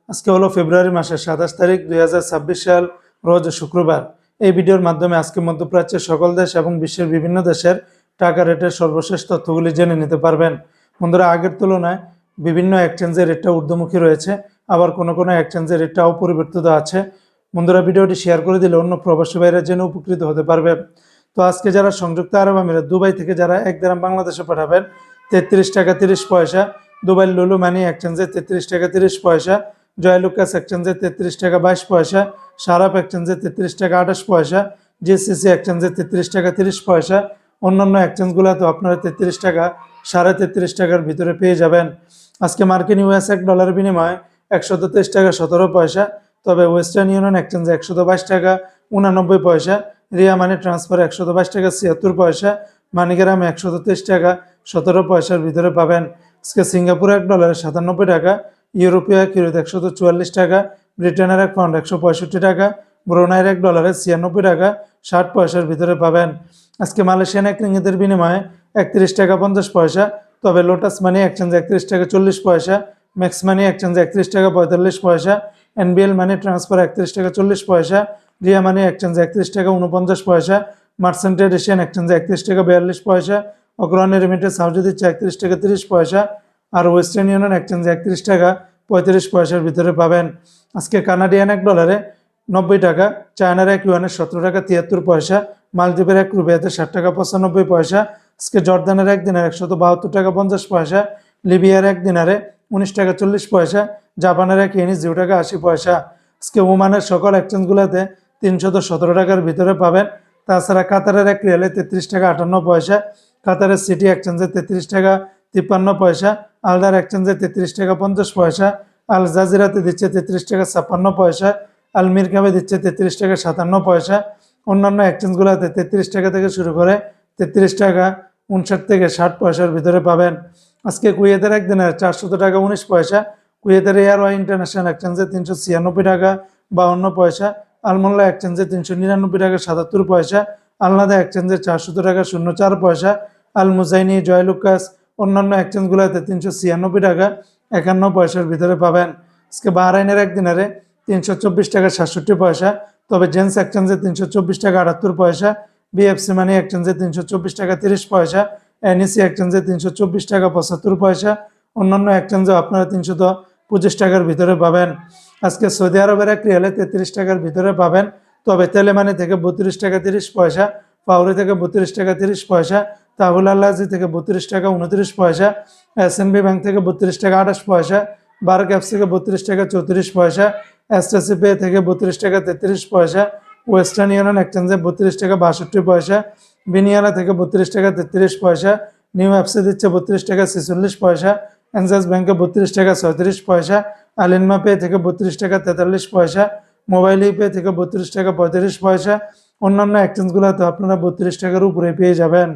আজকে হলো ফেব্রুয়ারি মাসের 27 তারিখ 2026 সাল, রোজ শুক্রবার। এই ভিডিওর মাধ্যমে আজকে মধ্যপ্রাচ্যের সকল দেশ এবং বিশ্বের বিভিন্ন দেশের টাকা রেটের সর্বশেষ তথ্যগুলি জেনে নিতে পারবেন। বন্ধুরা, আগের তুলনায় বিভিন্ন এক্সচেঞ্জের রেটটা ঊর্ধ্বমুখী রয়েছে, আবার কোনো কোনো এক্সচেঞ্জের রেটটা অপরিবর্তিত আছে। বন্ধুরা, ভিডিওটি শেয়ার করে দিলে অন্য প্রবাসী ভাইরা জেনে উপকৃত হতে পারবে। তো আজকে যারা সংযুক্ত আরব আমিরাত দুবাই থেকে যারা 1 দিরহাম বাংলাদেশে পাঠাবেন 33 টাকা 30 পয়সা, দুবাই লুলু মানি এক্সচেঞ্জে 33 টাকা 30 পয়সা, জয়লুকাস এক্সচেঞ্জে 33 টাকা 22 পয়সা, সারাপ এক্সচেঞ্জে 33 টাকা 28 পয়সা, জিসিসি এক্সচেঞ্জে 33 টাকা 30 পয়সা। অন্যান্য এক্সচেঞ্জগুলোতে আপনারা 33 টাকা 33.5 টাকার ভিতরে পেয়ে যাবেন। আজকে মার্কিন ইউএস $1 বিনিময়ে 123 টাকা 17 পয়সা, তবে ওয়েস্টার্ন ইউনিয়ন এক্সচেঞ্জে 122 টাকা 89 পয়সা, রিয়া মানি ট্রান্সফার 122 টাকা 76 পয়সা, মানিগ্রামে 123 টাকা 17 পয়সার ভিতরে পাবেন। আজকে সিঙ্গাপুরে $1 97 টাকা, ইউরোপীয় ইউরোতে 144 টাকা, ব্রিটেনের এক পাউন্ড 165 টাকা, ব্রুনাইয়ের $1 96 টাকা 60 পয়সার ভিতরে পাবেন। আজকে মালয়েশিয়ান এক রিঙ্গিতের বিনিময়ে 31 টাকা 50 পয়সা, তবে লোটাস মানি এক্সচেঞ্জে 31 টাকা 40 পয়সা, ম্যাক্স মানি এক্সচেঞ্জে 31 টাকা 45 পয়সা, এনবিএল মানি ট্রান্সফার 31 টাকা 40 পয়সা, রিয়া মানি এক্সচেঞ্জে 31 টাকা 49 পয়সা, মার্চেন্টেড এশিয়ান এক্সচেঞ্জে 31 টাকা 42 পয়সা, অগ্রণী রেমিটেন্স হাউস দিচ্ছে 31 টাকা 30 পয়সা, আর ওয়েস্টার্ন ইউনিয়ন এক্সচেঞ্জে 31 টাকা 35 পয়সার ভিতরে পাবেন। আজকে কানাডিয়ান $1 90 টাকা, চায়নার এক ইউয়ানের 17 টাকা 73 পয়সা, মালদ্বীপের এক রুপিয়াতে 60 টাকা 95 পয়সা, আজকে জর্দানের এক দিনারে 172 টাকা 50 পয়সা, লিবিয়ার এক দিনারে 19 টাকা 40 পয়সা, জাপানের এক ইয়েনি 0 টাকা 80 পয়সা। আজকে ওমানের সকল এক্সচেঞ্জগুলোতে 317 টাকার ভিতরে পাবেন। তাছাড়া কাতারের এক রিয়ালে 33 টাকা 58 পয়সা, কাতারের সিটি এক্সচেঞ্জে 33 টাকা 53 পয়সা, আলদার এক্সচেঞ্জে 33 টাকা 50 পয়সা, আল জাজিরাতে দিচ্ছে 33 টাকা 56 পয়সা, আল মিরকাবে দিচ্ছে 33 টাকা 57 পয়সা। অন্যান্য এক্সচেঞ্জগুলোতে 33 টাকা থেকে শুরু করে 33 টাকা 59 থেকে 60 পয়সার ভিতরে পাবেন। আজকে কুয়েতের একদিনের 400 টাকা 19 পয়সা, কুয়েতের এয়ারওয়াই ইন্টারন্যাশনাল এক্সচেঞ্জে 396 টাকা 52 পয়সা, আলমোল্লা এক্সচেঞ্জে 399 টাকা 77 পয়সা, আলনাদা এক্সচেঞ্জে 400 টাকা 04 পয়সা, আল মুজাইনি, জয়লুকাস অন্যান্য এক্সচেঞ্জগুলোতে 396 টাকা 51 পয়সার ভিতরে পাবেন। আজকে বাহরাইনের একদিনারে 324 টাকা 67 পয়সা, তবে জেন্স এক্সচেঞ্জে 324 টাকা 78 পয়সা, বিএফসি মানি এক্সচেঞ্জে 324 টাকা 30 পয়সা, এনইসি এক্সচেঞ্জে 324 টাকা 75 পয়সা। অন্যান্য এক্সচেঞ্জে আপনারা 325 টাকার ভিতরে পাবেন। আজকে সৌদি আরবের এক রিয়ালে 33 টাকার ভিতরে পাবেন, তবে তেলেমানি থেকে 32 টাকা 30 পয়সা, পাউরি থেকে 32 টাকা 30 পয়সা, তাহুল আল্লাজি থেকে 32 টাকা 29 পয়সা, এসএনবি ব্যাংক থেকে 32 টাকা 28 পয়সা, বার্ক অ্যাপস থেকে 32 টাকা 34 পয়সা, এসটিসি পে থেকে 32 টাকা 33 পয়সা, ওয়েস্টার্ন ইউনিয়ন এক্সচেঞ্জে 32 টাকা 62 পয়সা, বিনিয়ালা থেকে 32 টাকা 33 পয়সা, নিউ অ্যাপসে দিচ্ছে 32 টাকা 46 পয়সা, এনজাস ব্যাংকে 32 টাকা 36 পয়সা, আলিনমা পে থেকে 32 টাকা 43 পয়সা, মোবাইল পে থেকে 32 টাকা 35 পয়সা। অন্যান্য এক্সচেঞ্জগুলোতে আপনারা 32 টাকার উপরে পেয়ে যাবেন।